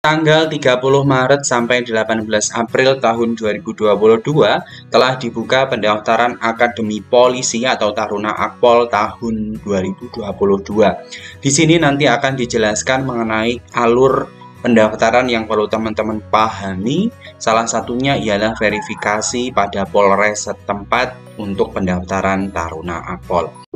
Tanggal 30 Maret sampai 18 April tahun 2022 telah dibuka pendaftaran Akademi Polisi atau Taruna Akpol tahun 2022. Di sini nanti akan dijelaskan mengenai alur pendaftaran yang perlu teman-teman pahami. Salah satunya ialah verifikasi pada Polres setempat untuk pendaftaran Taruna Akpol.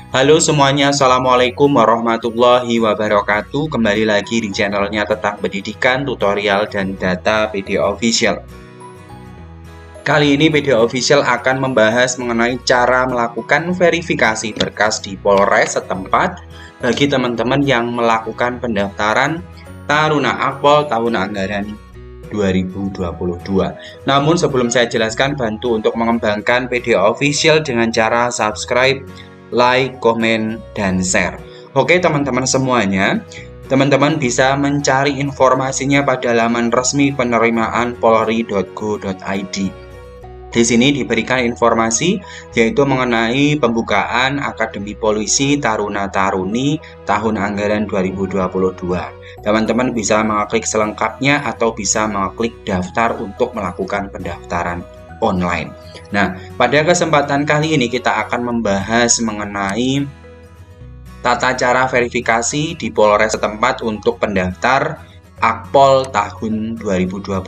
Halo semuanya, Assalamualaikum warahmatullahi wabarakatuh. Kembali lagi di channelnya tentang pendidikan, tutorial, dan data PD Official. Kali ini PD Official akan membahas mengenai cara melakukan verifikasi berkas di Polres setempat bagi teman-teman yang melakukan pendaftaran Taruna Akpol tahun anggaran 2022. Namun sebelum saya jelaskan, bantu untuk mengembangkan PD Official dengan cara subscribe, like, komen, dan share. Oke teman-teman semuanya, teman-teman bisa mencari informasinya pada laman resmi penerimaan polri.go.id. Di sini diberikan informasi yaitu mengenai pembukaan Akademi Polisi Taruna-Taruni tahun anggaran 2022. Teman-teman bisa mengklik selengkapnya atau bisa mengklik daftar untuk melakukan pendaftaran online. Nah, pada kesempatan kali ini kita akan membahas mengenai tata cara verifikasi di Polres setempat untuk pendaftar Akpol tahun 2022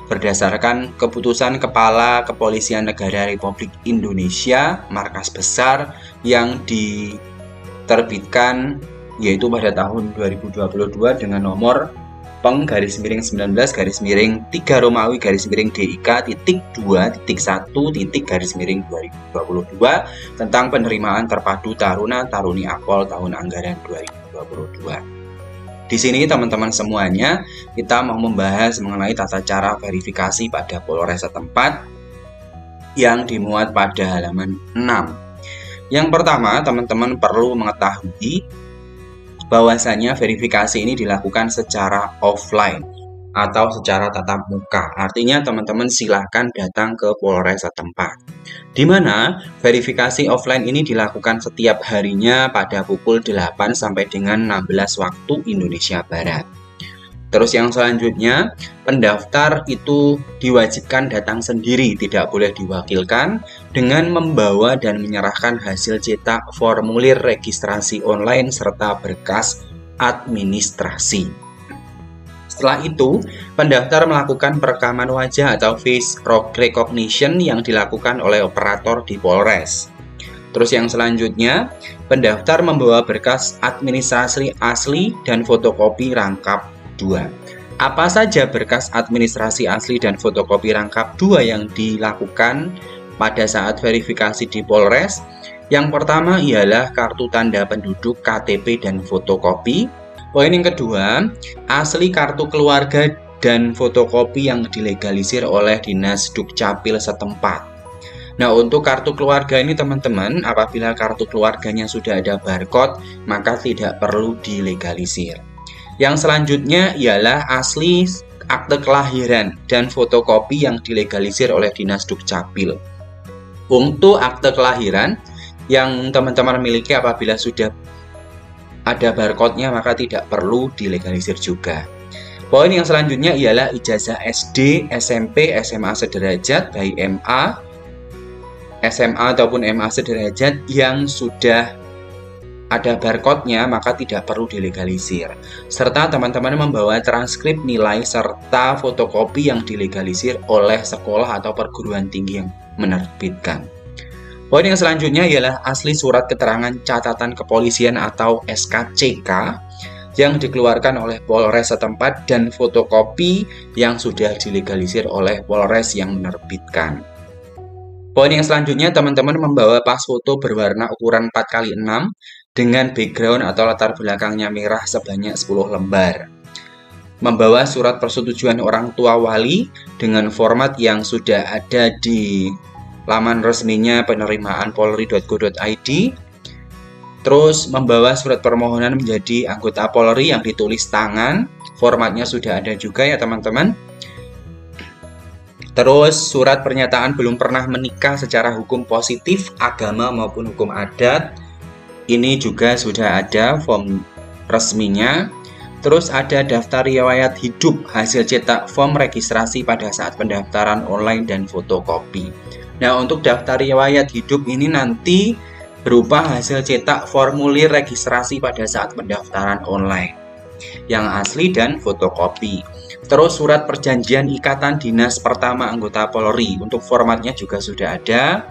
berdasarkan keputusan Kepala Kepolisian Negara Republik Indonesia Markas Besar yang diterbitkan yaitu pada tahun 2022 dengan nomor Peng-19-3 Romawi DIK.2.1.2022 tentang penerimaan terpadu Taruna-Taruni Akpol tahun anggaran 2022. Di sini teman-teman semuanya kita mau membahas mengenai tata cara verifikasi pada Polres setempat yang dimuat pada halaman 6. Yang pertama, teman-teman perlu mengetahui bahwasanya verifikasi ini dilakukan secara offline atau secara tatap muka. Artinya teman-teman silahkan datang ke Polres setempat. Di mana verifikasi offline ini dilakukan setiap harinya pada pukul 8 sampai dengan 16 waktu Indonesia Barat. Terus yang selanjutnya, pendaftar itu diwajibkan datang sendiri, tidak boleh diwakilkan, dengan membawa dan menyerahkan hasil cetak formulir registrasi online serta berkas administrasi. Setelah itu, pendaftar melakukan perekaman wajah atau face recognition yang dilakukan oleh operator di Polres. Terus yang selanjutnya, pendaftar membawa berkas administrasi asli dan fotokopi rangkap 2. Apa saja berkas administrasi asli dan fotokopi rangkap 2 yang dilakukan pada saat verifikasi di Polres? Yang pertama ialah kartu tanda penduduk, KTP, dan fotokopi. Poin yang kedua, asli kartu keluarga dan fotokopi yang dilegalisir oleh Dinas Dukcapil setempat. Nah, untuk kartu keluarga ini teman-teman, apabila kartu keluarganya sudah ada barcode, maka tidak perlu dilegalisir. Yang selanjutnya ialah asli akte kelahiran dan fotokopi yang dilegalisir oleh Dinas Dukcapil. Untuk akte kelahiran yang teman-teman miliki apabila sudah ada barcode-nya maka tidak perlu dilegalisir juga. Poin yang selanjutnya ialah ijazah SD, SMP, SMA sederajat, baik MA, SMA ataupun MA sederajat yang sudah ada barcode-nya maka tidak perlu dilegalisir. Serta teman-teman membawa transkrip nilai serta fotokopi yang dilegalisir oleh sekolah atau perguruan tinggi yang menerbitkan. Poin yang selanjutnya ialah asli surat keterangan catatan kepolisian atau SKCK yang dikeluarkan oleh Polres setempat dan fotokopi yang sudah dilegalisir oleh Polres yang menerbitkan. Poin yang selanjutnya, teman-teman membawa pas foto berwarna ukuran 4x6 dengan background atau latar belakangnya merah sebanyak 10 lembar. Membawa surat persetujuan orang tua wali dengan format yang sudah ada di laman resminya penerimaan polri.go.id. Terus membawa surat permohonan menjadi anggota Polri yang ditulis tangan, formatnya sudah ada juga ya teman-teman. Terus surat pernyataan belum pernah menikah secara hukum positif, agama maupun hukum adat, ini juga sudah ada form resminya. Terus ada daftar riwayat hidup, hasil cetak form registrasi pada saat pendaftaran online dan fotokopi. Nah, untuk daftar riwayat hidup ini nanti berupa hasil cetak formulir registrasi pada saat pendaftaran online yang asli dan fotokopi. Terus surat perjanjian ikatan dinas pertama anggota Polri, untuk formatnya juga sudah ada.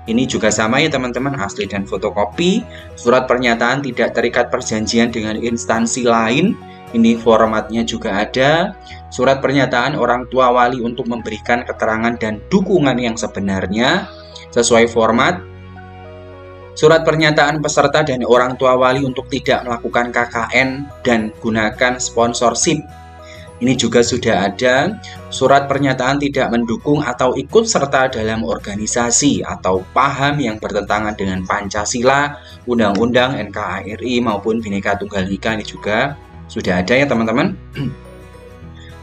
Ini juga sama ya teman-teman, asli dan fotokopi. Surat pernyataan tidak terikat perjanjian dengan instansi lain, ini formatnya juga ada. Surat pernyataan orang tua wali untuk memberikan keterangan dan dukungan yang sebenarnya sesuai format. Surat pernyataan peserta dan orang tua wali untuk tidak melakukan KKN dan gunakan sponsorship, ini juga sudah ada. Surat pernyataan tidak mendukung atau ikut serta dalam organisasi atau paham yang bertentangan dengan Pancasila, Undang-Undang NKRI maupun Bhinneka Tunggal Ika, ini juga sudah ada ya teman-teman.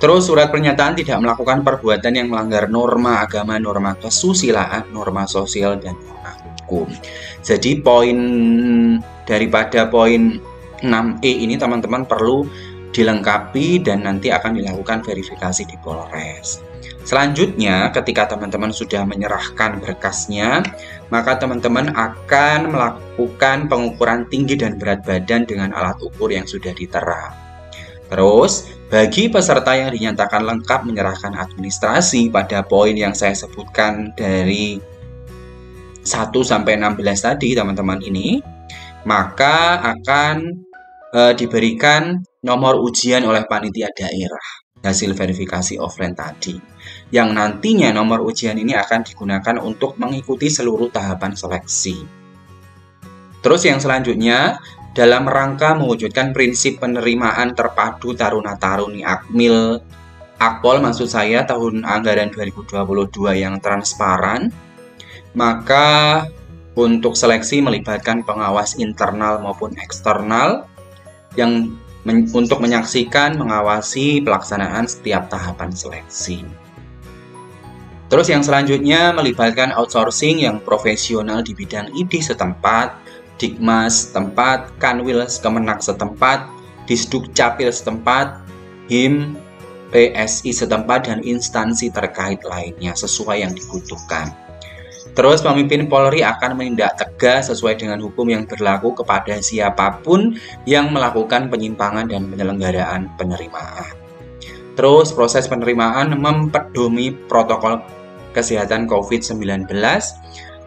Terus surat pernyataan tidak melakukan perbuatan yang melanggar norma agama, norma kesusilaan, norma sosial, dan norma hukum. Jadi poin daripada poin 6E ini teman-teman perlu dilengkapi dan nanti akan dilakukan verifikasi di Polres. Selanjutnya, ketika teman-teman sudah menyerahkan berkasnya, maka teman-teman akan melakukan pengukuran tinggi dan berat badan dengan alat ukur yang sudah ditera. Terus, bagi peserta yang dinyatakan lengkap menyerahkan administrasi pada poin yang saya sebutkan dari 1 sampai 16 tadi teman-teman ini, maka akan diberikan nomor ujian oleh panitia daerah hasil verifikasi offline tadi, yang nantinya nomor ujian ini akan digunakan untuk mengikuti seluruh tahapan seleksi. Terus yang selanjutnya, dalam rangka mewujudkan prinsip penerimaan terpadu Taruna-Taruni Akpol maksud saya tahun anggaran 2022 yang transparan, maka untuk seleksi melibatkan pengawas internal maupun eksternal yang untuk menyaksikan, mengawasi pelaksanaan setiap tahapan seleksi. Terus yang selanjutnya melibatkan outsourcing yang profesional di bidang ID setempat, Dikmas setempat, Kanwil Kemenak setempat, Disduk Capil setempat, HIM, PSI setempat, dan instansi terkait lainnya sesuai yang dibutuhkan. Terus pemimpin Polri akan menindak tegas sesuai dengan hukum yang berlaku kepada siapapun yang melakukan penyimpangan dan penyelenggaraan penerimaan. Terus proses penerimaan mempedomi protokol kesehatan COVID-19,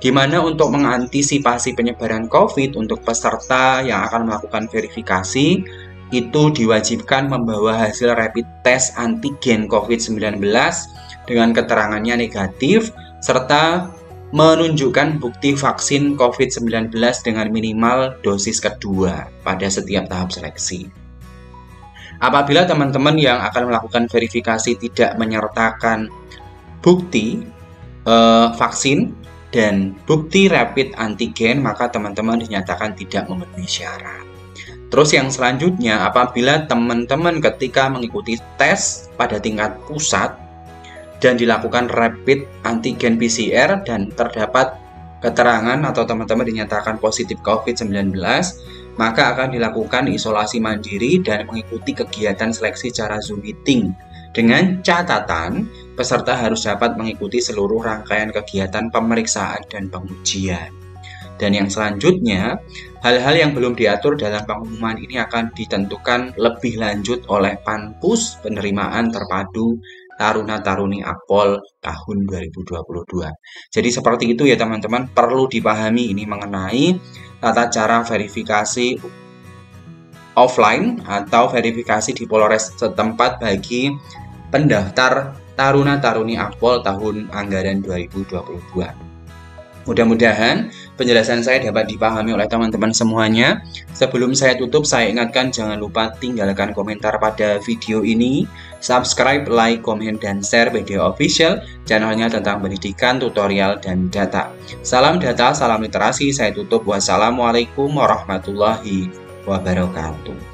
di mana untuk mengantisipasi penyebaran COVID untuk peserta yang akan melakukan verifikasi itu diwajibkan membawa hasil rapid test antigen COVID-19 dengan keterangannya negatif serta menunjukkan bukti vaksin COVID-19 dengan minimal dosis kedua pada setiap tahap seleksi. Apabila teman-teman yang akan melakukan verifikasi tidak menyertakan bukti vaksin dan bukti rapid antigen, maka teman-teman dinyatakan tidak memenuhi syarat. Terus yang selanjutnya, apabila teman-teman ketika mengikuti tes pada tingkat pusat dan dilakukan rapid antigen PCR dan terdapat keterangan atau teman-teman dinyatakan positif COVID-19, maka akan dilakukan isolasi mandiri dan mengikuti kegiatan seleksi secara Zoom meeting. Dengan catatan, peserta harus dapat mengikuti seluruh rangkaian kegiatan pemeriksaan dan pengujian. Dan yang selanjutnya, hal-hal yang belum diatur dalam pengumuman ini akan ditentukan lebih lanjut oleh Panpus Penerimaan Terpadu Taruna-Taruni Akpol tahun 2022. Jadi seperti itu ya teman-teman, perlu dipahami ini mengenai tata cara verifikasi offline atau verifikasi di Polres setempat bagi pendaftar Taruna-Taruni Akpol tahun anggaran 2022. Mudah-mudahan penjelasan saya dapat dipahami oleh teman-teman semuanya. Sebelum saya tutup, saya ingatkan jangan lupa tinggalkan komentar pada video ini, subscribe, like, komen, dan share BDO Official, channelnya tentang pendidikan, tutorial, dan data. Salam data, salam literasi, saya tutup. Wassalamualaikum warahmatullahi wabarakatuh.